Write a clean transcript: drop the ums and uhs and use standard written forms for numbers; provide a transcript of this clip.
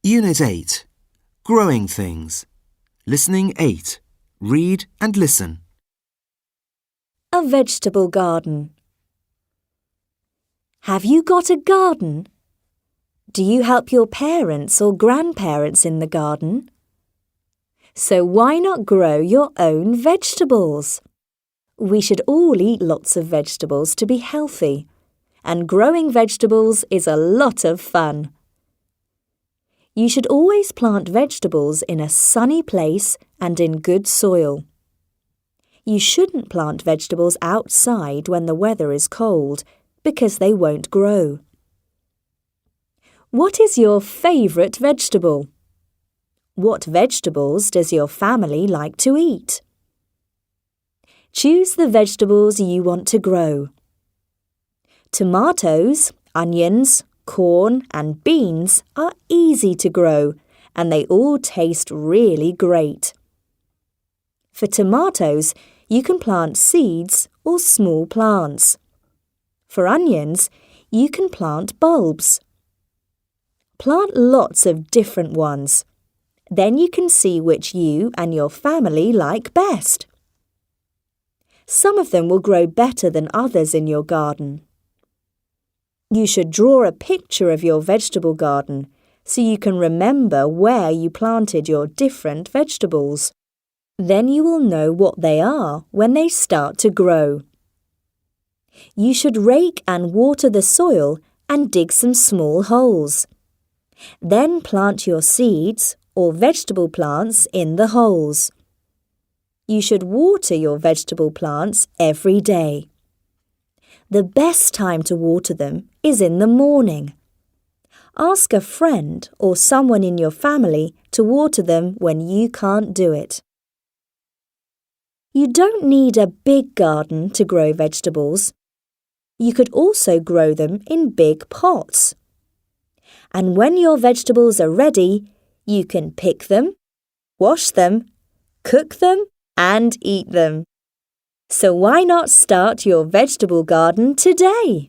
Unit 8. Growing things. Listening 8. Read and listen. A vegetable garden. Have you got a garden? Do you help your parents or grandparents in the garden? So why not grow your own vegetables? We should all eat lots of vegetables to be healthy, and growing vegetables is a lot of fun. You should always plant vegetables in a sunny place and in good soil. You shouldn't plant vegetables outside when the weather is cold, because they won't grow. What is your favourite vegetable? What vegetables does your family like to eat? Choose the vegetables you want to grow. Tomatoes, onions, corn and beans are easy to grow, and they all taste really great. For tomatoes, you can plant seeds or small plants. For onions, you can plant bulbs. Plant lots of different ones. Then you can see which you and your family like best. Some of them will grow better than others in your garden. You should draw a picture of your vegetable garden so you can remember where you planted your different vegetables. Then you will know what they are when they start to grow. You should rake and water the soil and dig some small holes. Then plant your seeds or vegetable plants in the holes. You should water your vegetable plants every day. The best time to water them is in the morning. Ask a friend or someone in your family to water them when you can't do it. You don't need a big garden to grow vegetables. You could also grow them in big pots. And when your vegetables are ready, you can pick them, wash them, cook them, and eat them. So why not start your vegetable garden today?